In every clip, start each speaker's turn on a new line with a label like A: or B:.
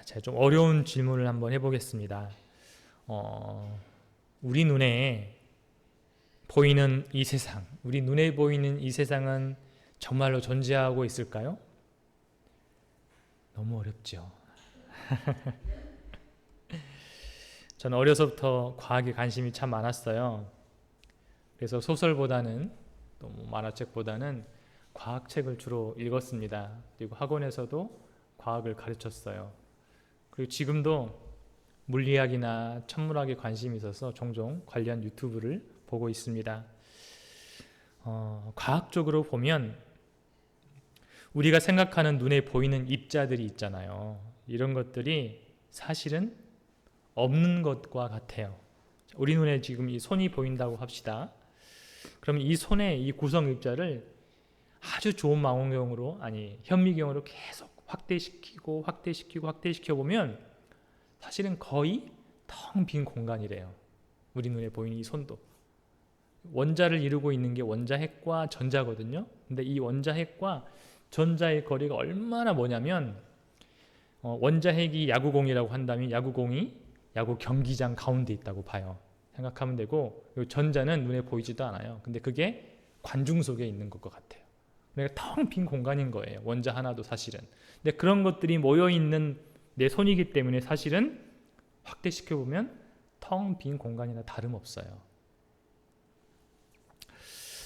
A: 제가 좀 어려운 질문을 한번 해보겠습니다. 우리 눈에 보이는 이 세상, 우리 눈에 보이는 이 세상은 정말로 존재하고 있을까요? 너무 어렵죠. 저는 어려서부터 과학에 관심이 참 많았어요. 그래서 소설보다는, 너무 만화책보다는 과학책을 주로 읽었습니다. 그리고 학원에서도 과학을 가르쳤어요. 그리고 지금도 물리학이나 천문학에 관심이 있어서 종종 관련 유튜브를 보고 있습니다. 과학적으로 보면 우리가 생각하는 눈에 보이는 입자들이 있잖아요. 이런 것들이 사실은 없는 것과 같아요. 우리 눈에 지금 이 손이 보인다고 합시다. 그러면 이 손의 이 구성 입자를 아주 좋은 망원경으로, 현미경으로 계속 확대시키고 보면 사실은 거의 텅 빈 공간이래요. 우리 눈에 보이는 이 손도. 원자를 이루고 있는 게 원자핵과 전자거든요. 근데 이 원자핵과 전자의 거리가 얼마나 뭐냐면, 원자핵이 야구공이라고 한다면 야구공이 야구 경기장 가운데 있다고 봐요. 생각하면 되고, 전자는 눈에 보이지도 않아요. 근데 그게 관중 속에 있는 것과 같아요. 그러니까 텅 빈 공간인 거예요. 원자 하나도 사실은. 근데 그런 것들이 모여있는 내 손이기 때문에 사실은 확대시켜보면 텅 빈 공간이나 다름없어요.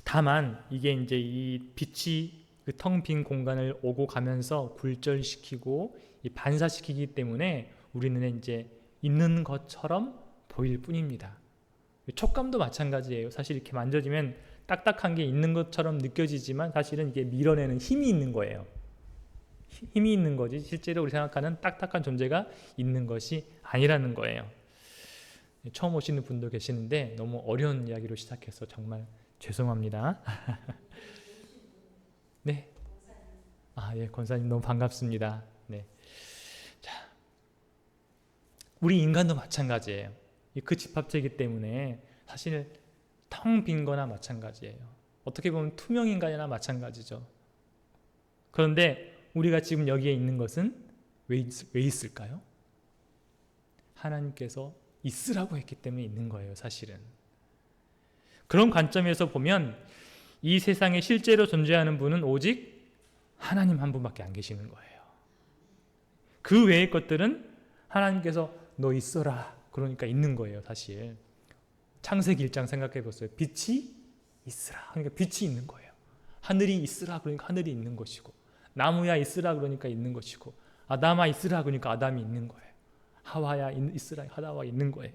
A: 다만 이게 이제 이 빛이 그 텅 빈 공간을 오고 가면서 굴절시키고 반사시키기 때문에 우리 눈에 이제 있는 것처럼 보일 뿐입니다. 촉감도 마찬가지예요. 사실 이렇게 만져지면 딱딱한 게 있는 것처럼 느껴지지만 사실은 이게 밀어내는 힘이 있는 거예요. 힘이 있는 거지 실제로 우리 생각하는 딱딱한 존재가 있는 것이 아니라는 거예요. 처음 오시는 분도 계시는데 너무 어려운 이야기로 시작해서 정말 죄송합니다. 네. 예, 권사님 너무 반갑습니다. 네. 자, 우리 인간도 마찬가지예요. 그 집합체이기 때문에 사실 텅 빈 거나 마찬가지예요. 어떻게 보면 투명 인간이나 마찬가지죠. 그런데 우리가 지금 여기에 있는 것은 왜 있을까요? 하나님께서 있으라고 했기 때문에 있는 거예요, 사실은. 그런 관점에서 보면 이 세상에 실제로 존재하는 분은 오직 하나님 한 분밖에 안 계시는 거예요. 그 외의 것들은 하나님께서 너 있어라 그러니까 있는 거예요, 사실. 창세기 1장 생각해 보세요. 빛이 있으라 그러니까 빛이 있는 거예요. 하늘이 있으라 그러니까 하늘이 있는 것이고, 나무야 있으라 그러니까 있는 것이고, 아담아 있으라 그러니까 아담이 있는 거예요. 하와야 있으라 하와가 있는 거예요.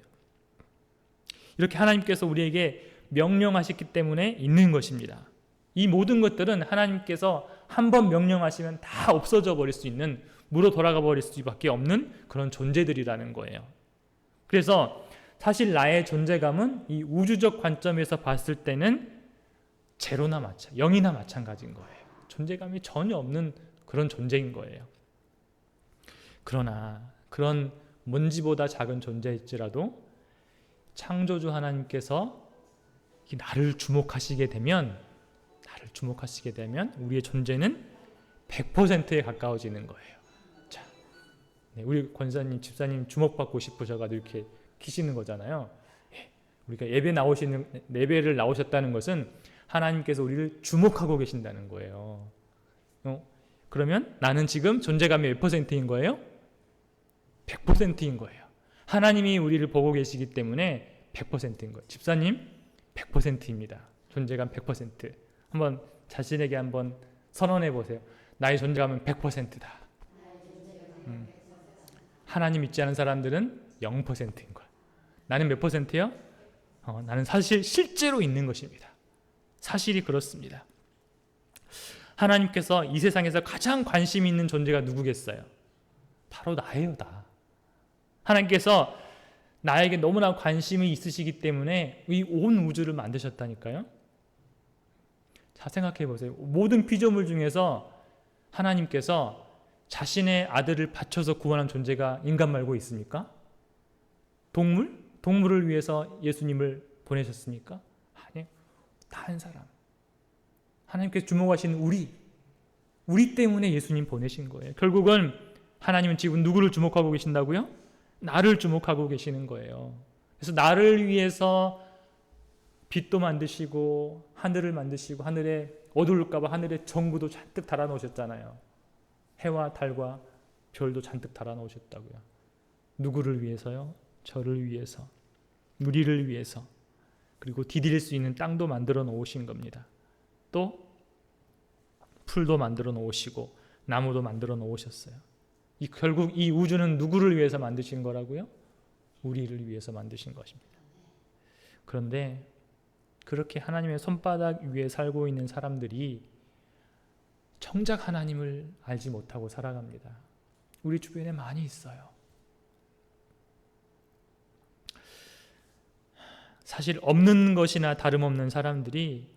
A: 이렇게 하나님께서 우리에게 명령하셨기 때문에 있는 것입니다. 이 모든 것들은 하나님께서 한번 명령하시면 다 없어져 버릴 수 있는, 무로 돌아가 버릴 수밖에 없는 그런 존재들이라는 거예요. 그래서 사실 나의 존재감은 이 우주적 관점에서 봤을 때는 제로나 0이나 마찬가지인 거예요. 존재감이 전혀 없는 그런 존재인 거예요. 그러나 그런 먼지보다 작은 존재일지라도 창조주 하나님께서 나를 주목하시게 되면 우리의 존재는 100%에 가까워지는 거예요. 자, 우리 권사님, 집사님 주목받고 싶으셔가지고 이렇게 키시는 거잖아요. 우리가 예배를 나오셨다는 것은 하나님께서 우리를 주목하고 계신다는 거예요. 그러면 나는 지금 존재감이 몇 %인 거예요? 100%인 거예요. 하나님이 우리를 보고 계시기 때문에 100%인 거예요. 집사님 100%입니다. 존재감 100%. 한번 자신에게 한번 선언해 보세요. 나의 존재감은 100%다. 하나님 믿지 않은 사람들은 0%인 거예요. 나는 몇 %예요? 나는 사실 실제로 있는 것입니다. 사실이 그렇습니다. 하나님께서 이 세상에서 가장 관심 있는 존재가 누구겠어요? 바로 나예요, 나. 하나님께서 나에게 너무나 관심이 있으시기 때문에 이 온 우주를 만드셨다니까요. 자, 생각해 보세요. 모든 피조물 중에서 하나님께서 자신의 아들을 바쳐서 구원한 존재가 인간 말고 있습니까? 동물을 위해서 예수님을 보내셨습니까? 아니요. 다 한 사람. 하나님께서 주목하시는 우리 때문에 예수님 보내신 거예요. 결국은 하나님은 지금 누구를 주목하고 계신다고요? 나를 주목하고 계시는 거예요. 그래서 나를 위해서 빛도 만드시고 하늘을 만드시고 하늘에 어두울까 봐 하늘에 전구도 잔뜩 달아 놓으셨잖아요. 해와 달과 별도 잔뜩 달아 놓으셨다고요. 누구를 위해서요? 저를 위해서, 우리를 위해서. 그리고 디딜 수 있는 땅도 만들어 놓으신 겁니다. 또 풀도 만들어 놓으시고 나무도 만들어 놓으셨어요. 결국 이 우주는 누구를 위해서 만드신 거라고요? 우리를 위해서 만드신 것입니다. 그런데 그렇게 하나님의 손바닥 위에 살고 있는 사람들이 정작 하나님을 알지 못하고 살아갑니다. 우리 주변에 많이 있어요. 사실 없는 것이나 다름없는 사람들이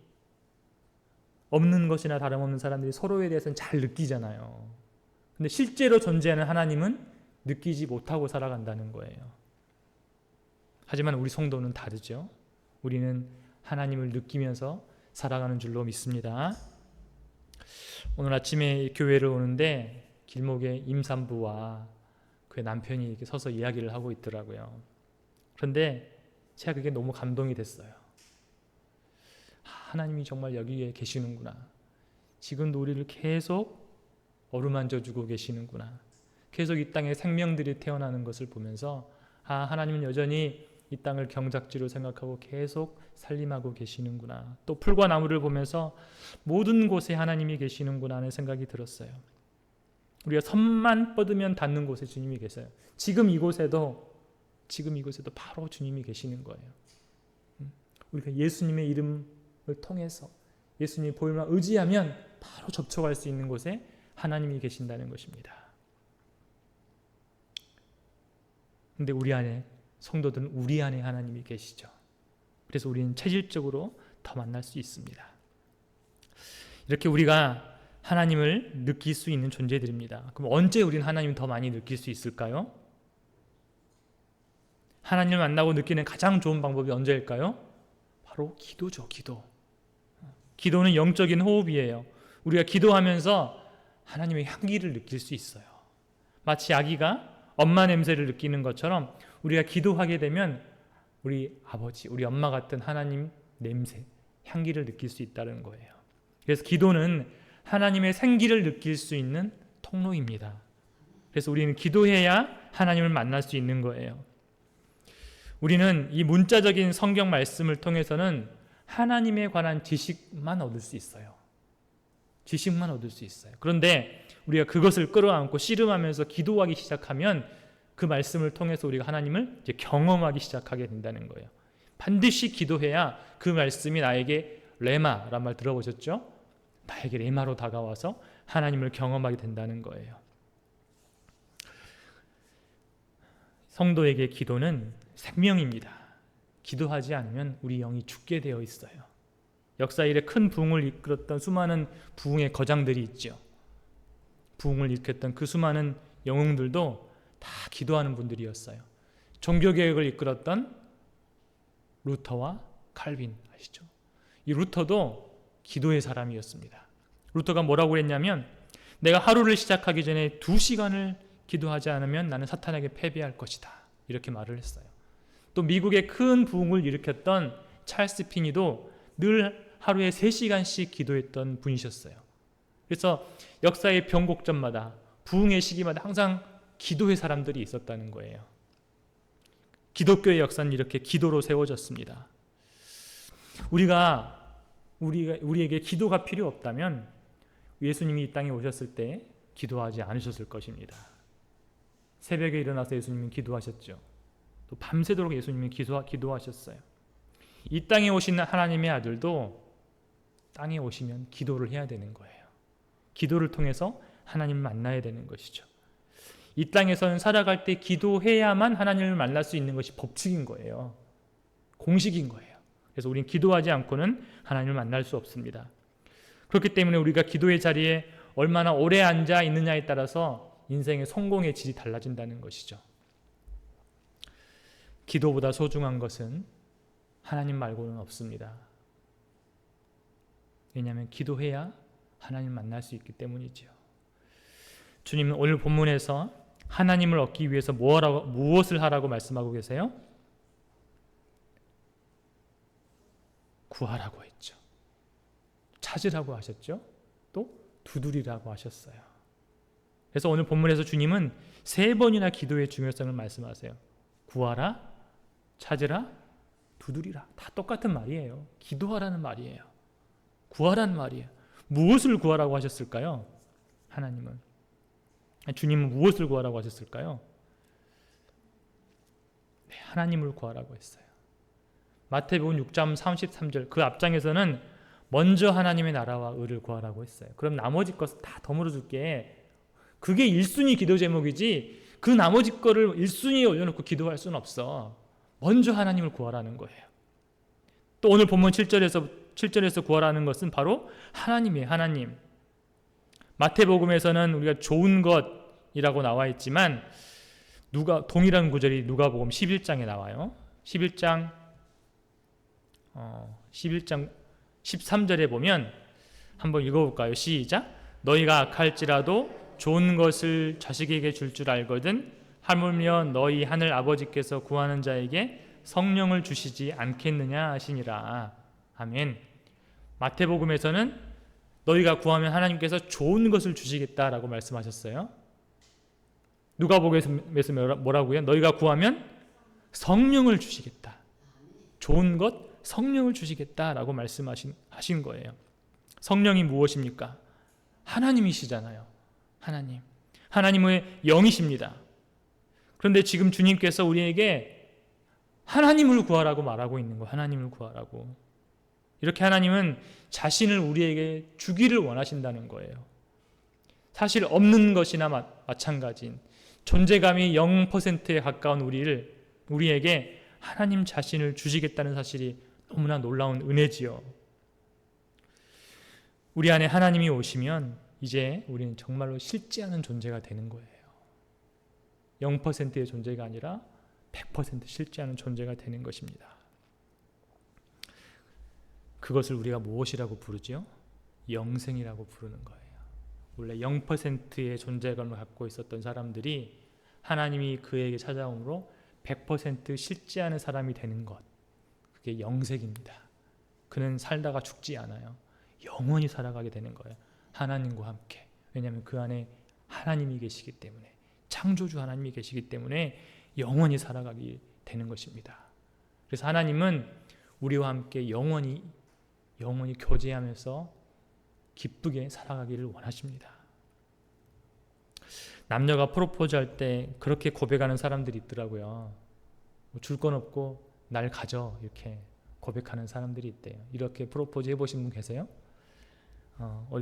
A: 서로에 대해서는 잘 느끼잖아요. 근데 실제로 존재하는 하나님은 느끼지 못하고 살아간다는 거예요. 하지만 우리 성도는 다르죠. 우리는 하나님을 느끼면서 살아가는 줄로 믿습니다. 오늘 아침에 교회를 오는데 길목에 임산부와 그의 남편이 이렇게 서서 이야기를 하고 있더라고요. 그런데 제가 그게 너무 감동이 됐어요. 하나님이 정말 여기에 계시는구나. 지금도 우리를 계속 어루만져 주고 계시는구나. 계속 이 땅에 생명들이 태어나는 것을 보면서 하나님은 여전히 이 땅을 경작지로 생각하고 계속 살림하고 계시는구나. 또 풀과 나무를 보면서 모든 곳에 하나님이 계시는구나 하는 생각이 들었어요. 우리가 손만 뻗으면 닿는 곳에 주님이 계세요. 지금 이곳에도 바로 주님이 계시는 거예요. 우리가 예수님의 이름을 통해서 예수님의 보혈만 의지하면 바로 접촉할 수 있는 곳에 하나님이 계신다는 것입니다. 근데 우리 안에 성도들은 우리 안에 하나님이 계시죠. 그래서 우리는 체질적으로 더 만날 수 있습니다. 이렇게 우리가 하나님을 느낄 수 있는 존재들입니다. 그럼 언제 우리는 하나님을 더 많이 느낄 수 있을까요? 하나님을 만나고 느끼는 가장 좋은 방법이 언제일까요? 바로 기도죠. 기도는 영적인 호흡이에요. 우리가 기도하면서 하나님의 향기를 느낄 수 있어요. 마치 아기가 엄마 냄새를 느끼는 것처럼 우리가 기도하게 되면 우리 아버지, 우리 엄마 같은 하나님 냄새, 향기를 느낄 수 있다는 거예요. 그래서 기도는 하나님의 생기를 느낄 수 있는 통로입니다. 그래서 우리는 기도해야 하나님을 만날 수 있는 거예요. 우리는 이 문자적인 성경 말씀을 통해서는 하나님에 관한 지식만 얻을 수 있어요. 그런데 우리가 그것을 끌어안고 씨름하면서 기도하기 시작하면 그 말씀을 통해서 우리가 하나님을 이제 경험하기 시작하게 된다는 거예요. 반드시 기도해야 그 말씀이 나에게 레마란 말 들어보셨죠? 나에게 레마로 다가와서 하나님을 경험하게 된다는 거예요. 성도에게 기도는 생명입니다. 기도하지 않으면 우리 영이 죽게 되어 있어요. 역사 이래 큰 부흥을 이끌었던 수많은 부흥의 거장들이 있죠. 부흥을 일으켰던 그 수많은 영웅들도 다 기도하는 분들이었어요. 종교개혁을 이끌었던 루터와 칼빈 아시죠? 이 루터도 기도의 사람이었습니다. 루터가 뭐라고 했냐면 내가 하루를 시작하기 전에 2시간을 기도하지 않으면 나는 사탄에게 패배할 것이다. 이렇게 말을 했어요. 또 미국의 큰 부흥을 일으켰던 찰스 피니도 늘 하루에 3시간씩 기도했던 분이셨어요. 그래서 역사의 변곡점마다 부흥의 시기마다 항상 기도의 사람들이 있었다는 거예요. 기독교의 역사는 이렇게 기도로 세워졌습니다. 우리에게 기도가 필요 없다면 예수님이 이 땅에 오셨을 때 기도하지 않으셨을 것입니다. 새벽에 일어나서 예수님은 기도하셨죠. 또 밤새도록 예수님은 기도하셨어요. 이 땅에 오신 하나님의 아들도 땅에 오시면 기도를 해야 되는 거예요. 기도를 통해서 하나님을 만나야 되는 것이죠. 이 땅에서는 살아갈 때 기도해야만 하나님을 만날 수 있는 것이 법칙인 거예요. 공식인 거예요. 그래서 우리는 기도하지 않고는 하나님을 만날 수 없습니다. 그렇기 때문에 우리가 기도의 자리에 얼마나 오래 앉아 있느냐에 따라서 인생의 성공의 질이 달라진다는 것이죠. 기도보다 소중한 것은 하나님 말고는 없습니다. 왜냐하면 기도해야 하나님 만날 수 있기 때문이죠. 주님은 오늘 본문에서 하나님을 얻기 위해서 무엇을 하라고 말씀하고 계세요? 구하라고 했죠. 찾으라고 하셨죠. 또 두드리라고 하셨어요. 그래서 오늘 본문에서 주님은 3번이나 기도의 중요성을 말씀하세요. 구하라, 찾으라, 두드리라. 다 똑같은 말이에요. 기도하라는 말이에요. 구하라는 말이에요. 무엇을 구하라고 하셨을까요? 주님은 무엇을 구하라고 하셨을까요? 네, 하나님을 구하라고 했어요. 마태복음 6장 33절 그 앞장에서는 먼저 하나님의 나라와 의를 구하라고 했어요. 그럼 나머지 것을 다 더물어 줄게. 그게 1순위 기도 제목이지 그 나머지 거를 1순위에 올려놓고 기도할 수는 없어. 먼저 하나님을 구하라는 거예요. 또 오늘 본문 7절에서 구하라는 것은 바로 하나님이에요. 하나님. 마태복음에서는 우리가 좋은 것이라고 나와 있지만 동일한 구절이 누가복음 11장에 나와요. 11장 13절에 보면 한번 읽어볼까요? 시작. 너희가 악할지라도 좋은 것을 자식에게 줄 알거든 하물며 너희 하늘 아버지께서 구하는 자에게 성령을 주시지 않겠느냐 하시니라. 아멘. 마태복음에서는 너희가 구하면 하나님께서 좋은 것을 주시겠다라고 말씀하셨어요. 누가복음에서 뭐라고요? 너희가 구하면 성령을 주시겠다. 좋은 것, 성령을 주시겠다라고 말씀하신 거예요. 성령이 무엇입니까? 하나님이시잖아요. 하나님의 영이십니다. 그런데 지금 주님께서 우리에게 하나님을 구하라고 말하고 있는 거예요. 하나님을 구하라고. 이렇게 하나님은 자신을 우리에게 주기를 원하신다는 거예요. 사실 없는 것이나 마찬가지인 존재감이 0%에 가까운 우리에게 하나님 자신을 주시겠다는 사실이 너무나 놀라운 은혜지요. 우리 안에 하나님이 오시면 이제 우리는 정말로 실제하는 존재가 되는 거예요. 0%의 존재가 아니라 100% 실제하는 존재가 되는 것입니다. 그것을 우리가 무엇이라고 부르죠? 영생이라고 부르는 거예요. 원래 0%의 존재감을 갖고 있었던 사람들이 하나님이 그에게 찾아옴으로 100% 실제하는 사람이 되는 것, 그게 영생입니다. 그는 살다가 죽지 않아요. 영원히 살아가게 되는 거예요. 하나님과 함께. 왜냐하면 그 안에 하나님이 계시기 때문에, 창조주 하나님이 계시기 때문에 영원히 살아가게 되는 것입니다. 그래서 하나님은 우리와 함께 영원히 교제하면서 기쁘게 살아가기를 원하십니다. 남녀가 프로포즈할 때 그렇게 고백하는 사람들이 있더라고요. 줄 건 없고 날 가져, 이렇게 고백하는 사람들이 있대요. 이렇게 프로포즈 해보신 분 계세요?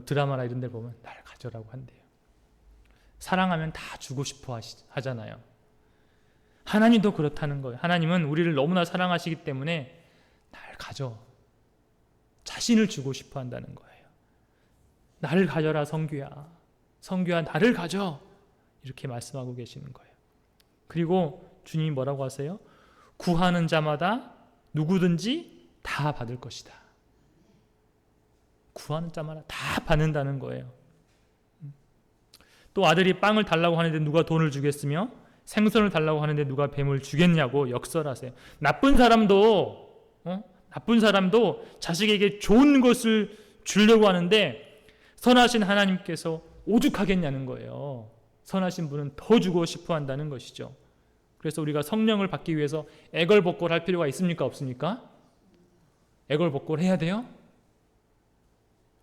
A: 드라마나 이런 데 보면 날 가져라고 한대요. 사랑하면 다 주고 싶어 하잖아요. 하나님도 그렇다는 거예요. 하나님은 우리를 너무나 사랑하시기 때문에 날 가져, 자신을 주고 싶어 한다는 거예요. 나를 가져라 성규야, 성규야 나를 가져, 이렇게 말씀하고 계시는 거예요. 그리고 주님이 뭐라고 하세요? 구하는 자마다 누구든지 다 받을 것이다. 구하는 자마다 다 받는다는 거예요. 또 아들이 빵을 달라고 하는데 누가 돈을 주겠으며 생선을 달라고 하는데 누가 뱀을 주겠냐고 역설하세요. 나쁜 사람도 자식에게 좋은 것을 주려고 하는데 선하신 하나님께서 오죽하겠냐는 거예요. 선하신 분은 더 주고 싶어 한다는 것이죠. 그래서 우리가 성령을 받기 위해서 애걸복걸 할 필요가 있습니까? 없습니까? 애걸복걸 해야 돼요?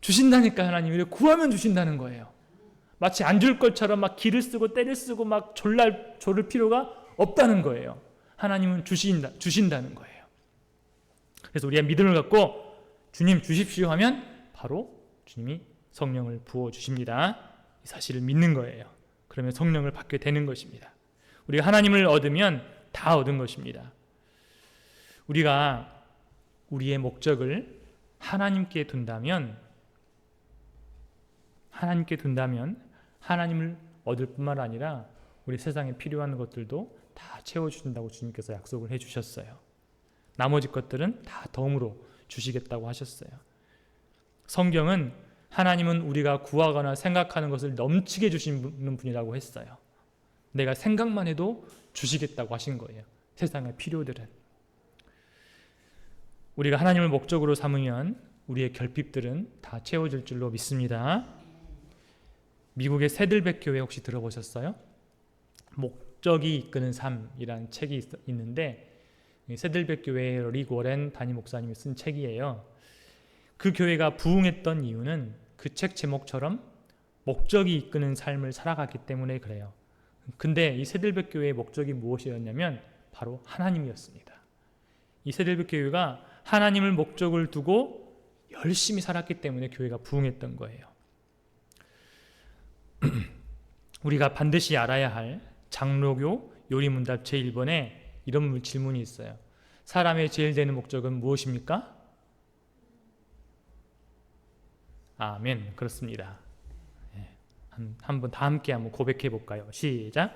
A: 주신다니까. 하나님이 구하면 주신다는 거예요. 마치 안 줄 것처럼 막 기를 쓰고 때를 쓰고 막 조를 필요가 없다는 거예요. 하나님은 주신다는 거예요. 그래서 우리가 믿음을 갖고 주님 주십시오 하면 바로 주님이 성령을 부어주십니다. 이 사실을 믿는 거예요. 그러면 성령을 받게 되는 것입니다. 우리가 하나님을 얻으면 다 얻은 것입니다. 우리가 우리의 목적을 하나님께 둔다면 하나님을 얻을 뿐만 아니라 우리 세상에 필요한 것들도 다 채워주신다고 주님께서 약속을 해주셨어요. 나머지 것들은 다 덤으로 주시겠다고 하셨어요. 성경은 하나님은 우리가 구하거나 생각하는 것을 넘치게 주시는 분이라고 했어요. 내가 생각만 해도 주시겠다고 하신 거예요. 세상의 필요들은. 우리가 하나님을 목적으로 삼으면 우리의 결핍들은 다 채워질 줄로 믿습니다. 미국의 세들백 교회 혹시 들어보셨어요? 목적이 이끄는 삶이라는 책이 있는데 세들백 교회의 릭 워렌 담임 목사님이 쓴 책이에요. 그 교회가 부흥했던 이유는 그 책 제목처럼 목적이 이끄는 삶을 살아갔기 때문에 그래요. 근데 이 세들백 교회의 목적이 무엇이었냐면 바로 하나님이었습니다. 이 세들백 교회가 하나님을 목적을 두고 열심히 살았기 때문에 교회가 부흥했던 거예요. 우리가 반드시 알아야 할 장로교 요리문답 제1번에 이런 질문이 있어요. 사람의 제일 되는 목적은 무엇입니까? 아멘. 그렇습니다. 한번 다 함께 한번 고백해 볼까요? 시작.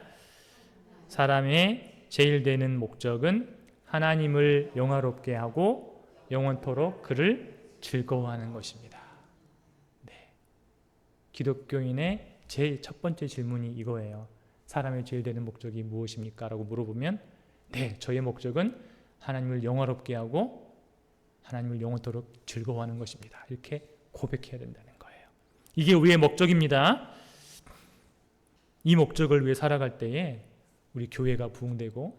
A: 사람의 제일 되는 목적은 하나님을 영화롭게 하고 영원토록 그를 즐거워하는 것입니다. 네. 기독교인의 제일 첫 번째 질문이 이거예요. 사람의 제일 되는 목적이 무엇입니까? 라고 물어보면 네, 저의 목적은 하나님을 영화롭게 하고 하나님을 영원토록 즐거워하는 것입니다. 이렇게 고백해야 된다는 거예요. 이게 우리의 목적입니다. 이 목적을 위해 살아갈 때에 우리 교회가 부흥되고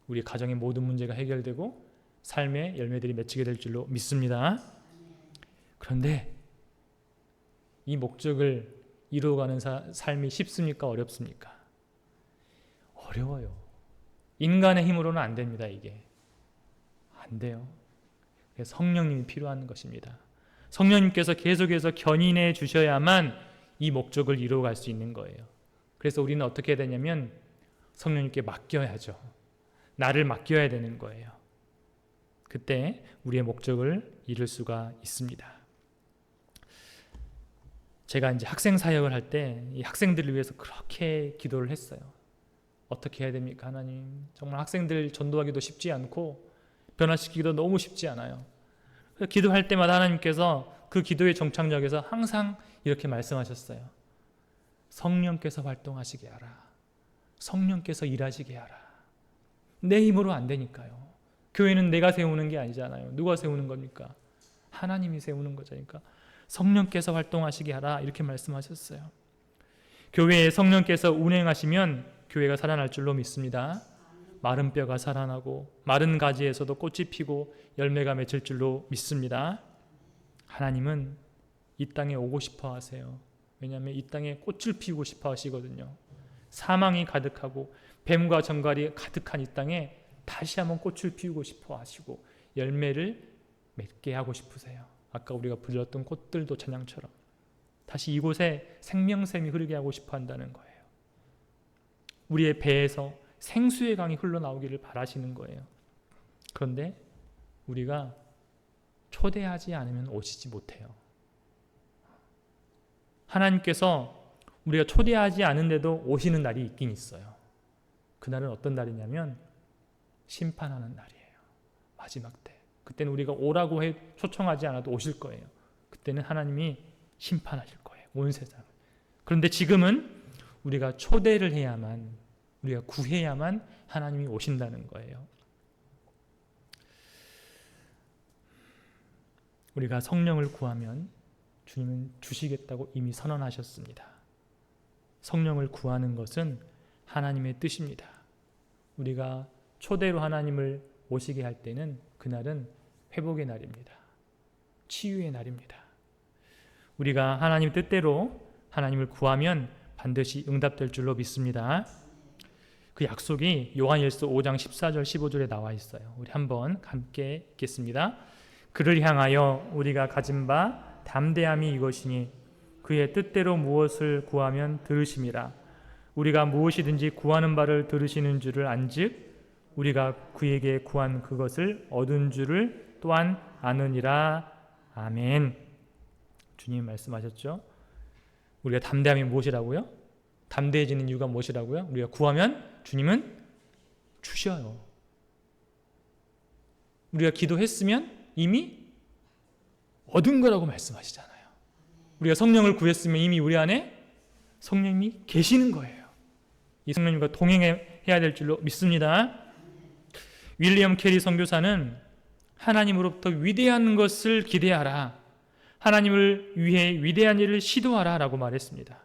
A: 우리 가정의 모든 문제가 해결되고 삶의 열매들이 맺히게 될 줄로 믿습니다. 그런데 이 목적을 이루어가는 삶이 쉽습니까? 어렵습니까? 어려워요. 인간의 힘으로는 안 됩니다. 이게 안 돼요. 그래서 성령님이 필요한 것입니다. 성령님께서 계속해서 견인해 주셔야만 이 목적을 이루어갈 수 있는 거예요. 그래서 우리는 어떻게 해야 되냐면 성령님께 맡겨야죠. 나를 맡겨야 되는 거예요. 그때 우리의 목적을 이룰 수가 있습니다. 제가 이제 학생 사역을 할 때 이 학생들을 위해서 그렇게 기도를 했어요. 어떻게 해야 됩니까, 하나님? 정말 학생들 전도하기도 쉽지 않고 변화시키기도 너무 쉽지 않아요. 그래서 기도할 때마다 하나님께서 그 기도의 정착역에서 항상 이렇게 말씀하셨어요. 성령께서 활동하시게 하라. 성령께서 일하시게 하라. 내 힘으로 안 되니까요. 교회는 내가 세우는 게 아니잖아요. 누가 세우는 겁니까? 하나님이 세우는 거니까 성령께서 활동하시게 하라 이렇게 말씀하셨어요. 교회에 성령께서 운행하시면 교회가 살아날 줄로 믿습니다. 마른 뼈가 살아나고 마른 가지에서도 꽃이 피고 열매가 맺힐 줄로 믿습니다. 하나님은 이 땅에 오고 싶어 하세요. 왜냐하면 이 땅에 꽃을 피우고 싶어 하시거든요. 사망이 가득하고 뱀과 정갈이 가득한 이 땅에 다시 한번 꽃을 피우고 싶어 하시고 열매를 맺게 하고 싶으세요. 아까 우리가 불렀던 꽃들도 찬양처럼 다시 이곳에 생명샘이 흐르게 하고 싶어 한다는 거예요. 우리의 배에서 생수의 강이 흘러나오기를 바라시는 거예요. 그런데 우리가 초대하지 않으면 오시지 못해요. 하나님께서 우리가 초대하지 않은데도 오시는 날이 있긴 있어요. 그날은 어떤 날이냐면 심판하는 날이에요. 마지막 때. 그때는 우리가 오라고 초청하지 않아도 오실 거예요. 그때는 하나님이 심판하실 거예요. 온 세상을. 그런데 지금은 우리가 초대를 해야만, 우리가 구해야만 하나님이 오신다는 거예요. 우리가 성령을 구하면 주님은 주시겠다고 이미 선언하셨습니다. 성령을 구하는 것은 하나님의 뜻입니다. 우리가 초대로 하나님을 오시게 할 때는 그날은 회복의 날입니다. 치유의 날입니다. 우리가 하나님 뜻대로 하나님을 구하면 반드시 응답될 줄로 믿습니다. 그 약속이 요한일서 5장 14절 15절에 나와 있어요. 우리 한번 함께 읽겠습니다. 그를 향하여 우리가 가진 바 담대함이 이것이니 그의 뜻대로 무엇을 구하면 들으심이라. 우리가 무엇이든지 구하는 바를 들으시는 줄을 안즉 우리가 그에게 구한 그것을 얻은 줄을 또한 아느니라. 아멘. 주님 말씀하셨죠. 우리가 담대함이 무엇이라고요? 담대해지는 이유가 무엇이라고요? 우리가 구하면 주님은 주셔요. 우리가 기도했으면 이미 얻은 거라고 말씀하시잖아요. 우리가 성령을 구했으면 이미 우리 안에 성령님이 계시는 거예요. 이 성령님과 동행해야 될 줄로 믿습니다. 윌리엄 캐리 선교사는 하나님으로부터 위대한 것을 기대하라, 하나님을 위해 위대한 일을 시도하라 라고 말했습니다.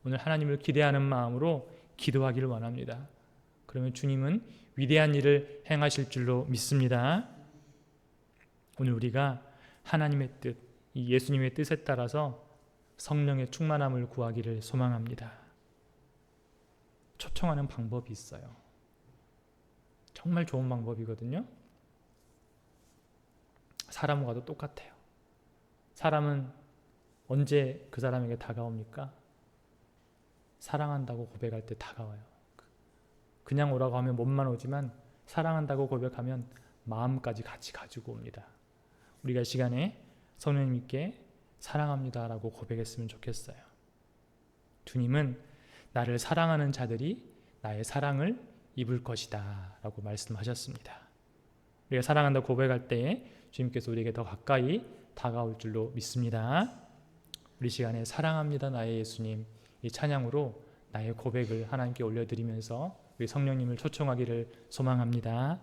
A: 오늘 하나님을 기대하는 마음으로 기도하기를 원합니다. 그러면 주님은 위대한 일을 행하실 줄로 믿습니다. 오늘 우리가 하나님의 뜻, 이 예수님의 뜻에 따라서 성령의 충만함을 구하기를 소망합니다. 초청하는 방법이 있어요. 정말 좋은 방법이거든요. 사람과도 똑같아요. 사람은 언제 그 사람에게 다가옵니까? 사랑한다고 고백할 때 다가와요. 그냥 오라고 하면 몸만 오지만 사랑한다고 고백하면 마음까지 같이 가지고 옵니다. 우리가 이 시간에 성령님께 사랑합니다라고 고백했으면 좋겠어요. 주님은 나를 사랑하는 자들이 나의 사랑을 입을 것이다 라고 말씀하셨습니다. 우리가 사랑한다고 고백할 때에 주님께서 우리에게 더 가까이 다가올 줄로 믿습니다. 우리 시간에 사랑합니다 나의 예수님, 이 찬양으로 나의 고백을 하나님께 올려드리면서 우리 성령님을 초청하기를 소망합니다.